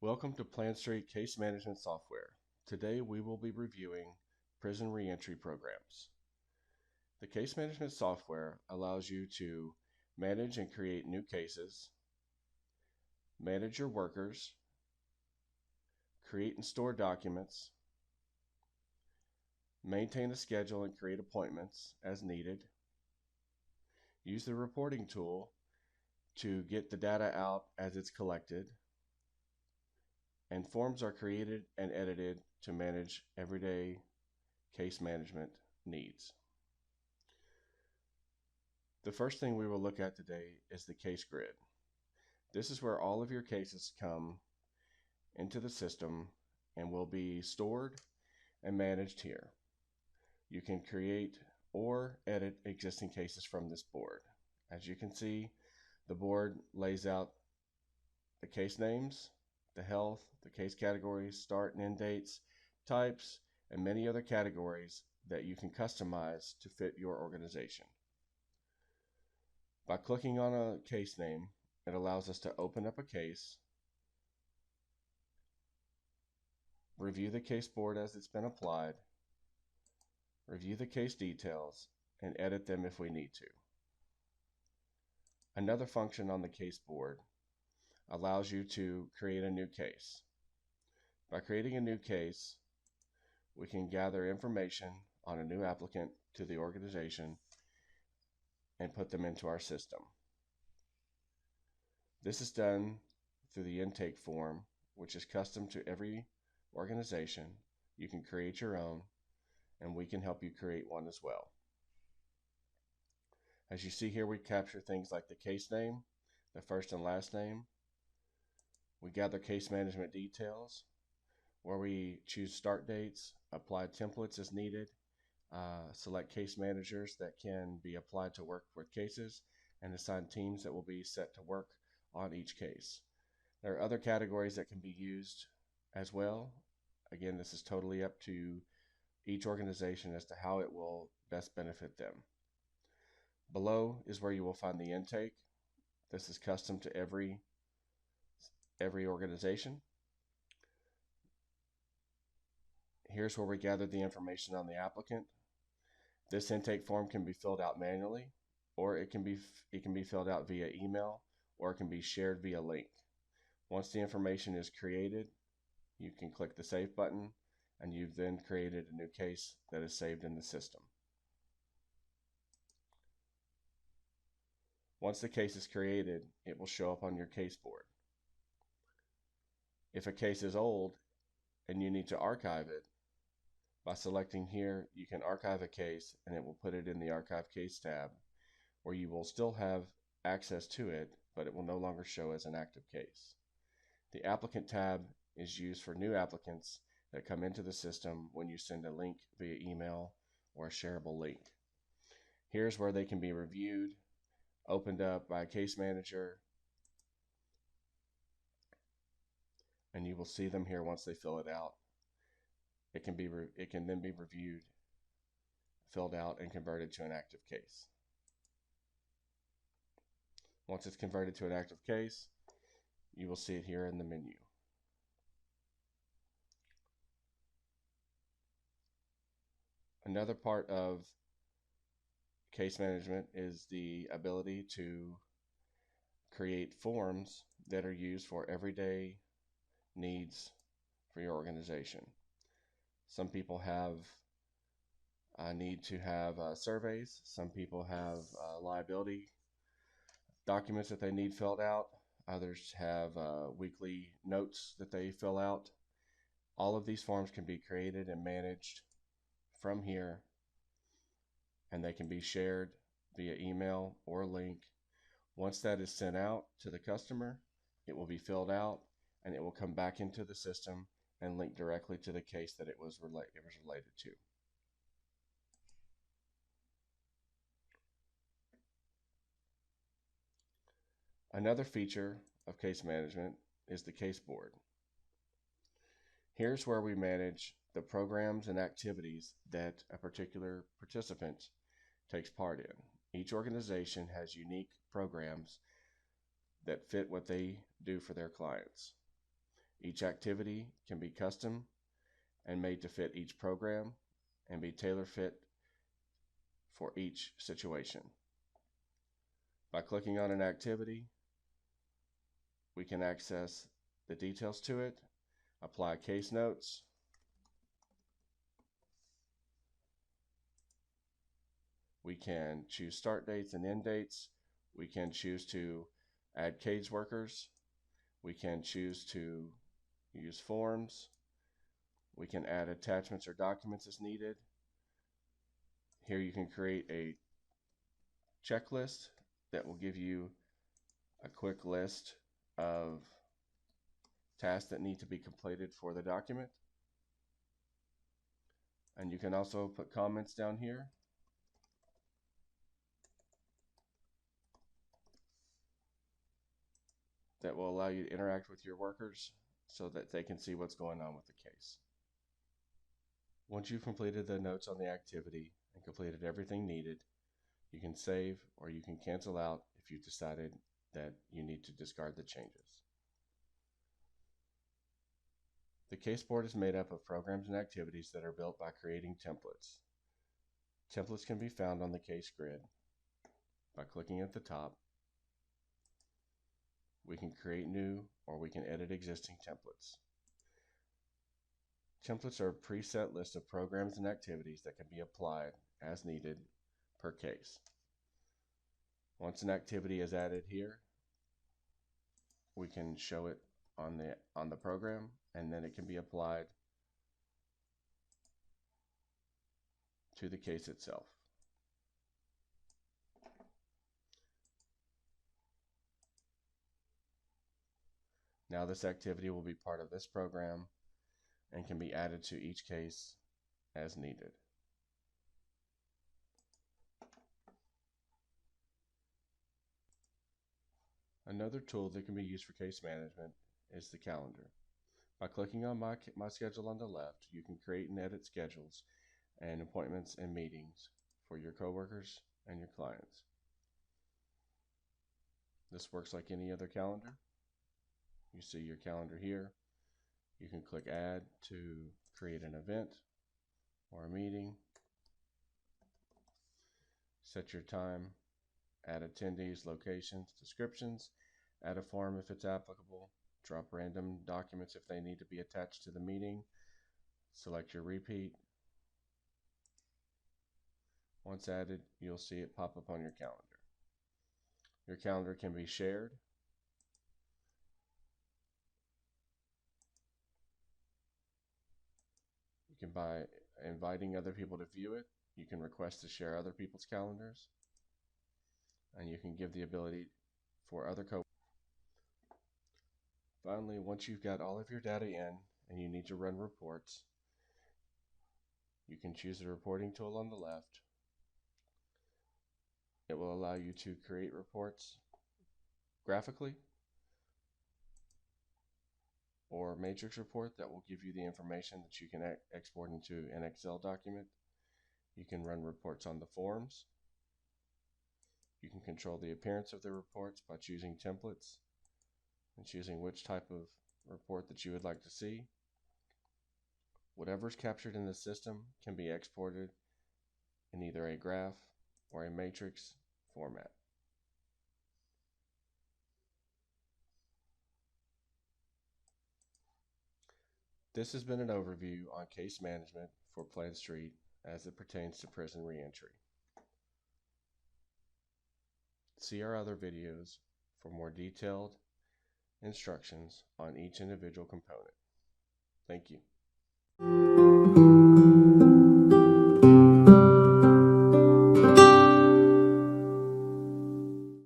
Welcome to PlanStreet Case Management Software. Today we will be reviewing prison reentry programs. The case management software allows you to manage and create new cases, manage your workers, create and store documents, maintain a schedule and create appointments as needed, use the reporting tool to get the data out as it's collected, and forms are created and edited to manage everyday case management needs. The first thing we will look at today is the case grid. This is where all of your cases come into the system and will be stored and managed here. You can create or edit existing cases from this board. As you can see, the board lays out the case names, the health, the case categories, start and end dates, types, and many other categories that you can customize to fit your organization. By clicking on a case name, it allows us to open up a case, review the case board as it's been applied, review the case details, and edit them if we need to. Another function on the case board allows you to create a new case. By creating a new case, we can gather information on a new applicant to the organization and put them into our system. This is done through the intake form, which is custom to every organization. You can create your own, and we can help you create one as well. As you see here, we capture things like the case name, the first and last name. We gather case management details, where we choose start dates, apply templates as needed, select case managers that can be applied to work with cases, and assign teams that will be set to work on each case. There are other categories that can be used as well. Again, this is totally up to each organization as to how it will best benefit them. Below is where you will find the intake. This is custom to every organization. Here's where we gather the information on the applicant. This intake form can be filled out manually, or it can be filled out via email, or it can be shared via link. Once the information is created, you can click the Save button, and you've then created a new case that is saved in the system. Once the case is created, it will show up on your case board. If a case is old and you need to archive it, by selecting here, you can archive a case and it will put it in the Archive Case tab, where you will still have access to it, but it will no longer show as an active case. The Applicant tab is used for new applicants that come into the system when you send a link via email or a shareable link. Here's where they can be reviewed, opened up by a case manager, and you will see them here once they fill it out. It can then be reviewed, filled out, and converted to an active case. Once it's converted to an active case, you will see it here in the menu. Another part of case management is the ability to create forms that are used for everyday needs for your organization. Some people have a need to have surveys. Some people have liability documents that they need filled out. Others have weekly notes that they fill out. All of these forms can be created and managed from here, and they can be shared via email or link. Once that is sent out to the customer, it will be filled out and it will come back into the system and link directly to the case that it was related to. Another feature of case management is the case board. Here's where we manage the programs and activities that a particular participant takes part in. Each organization has unique programs that fit what they do for their clients. Each activity can be custom and made to fit each program and be tailor fit for each situation. By clicking on an activity, we can access the details to it, apply case notes, we can choose start dates and end dates, we can choose to add cage workers, we can choose to use forms, we can add attachments or documents as needed. Here you can create a checklist that will give you a quick list of tasks that need to be completed for the document. And you can also put comments down here. That will allow you to interact with your workers so that they can see what's going on with the case. Once you've completed the notes on the activity and completed everything needed, you can save or you can cancel out if you've decided that you need to discard the changes. The case board is made up of programs and activities that are built by creating templates. Templates can be found on the case grid by clicking at the top. We can create new or we can edit existing templates. Templates are a preset list of programs and activities that can be applied as needed per case. Once an activity is added here, we can show it on the program, and then it can be applied to the case itself. Now this activity will be part of this program and can be added to each case as needed. Another tool that can be used for case management is the calendar. By clicking on my schedule on the left, you can create and edit schedules and appointments and meetings for your coworkers and your clients. This works like any other calendar. You see your calendar here. You can click add to create an event or a meeting. Set your time, add attendees, locations, descriptions, add a form if it's applicable, drop random documents if they need to be attached to the meeting, select your repeat. Once added, you'll see it pop up on your calendar. Your calendar can be shared. You can by inviting other people to view it, you can request to share other people's calendars, and you can give the ability for other co-workers. Finally, once you've got all of your data in and you need to run reports, you can choose the reporting tool on the left. It will allow you to create reports graphically or matrix report that will give you the information that you can export into an Excel document. You can run reports on the forms. You can control the appearance of the reports by choosing templates and choosing which type of report that you would like to see. Whatever's captured in the system can be exported in either a graph or a matrix format. This has been an overview on case management for PlanStreet as it pertains to prison reentry. See our other videos for more detailed instructions on each individual component. Thank you.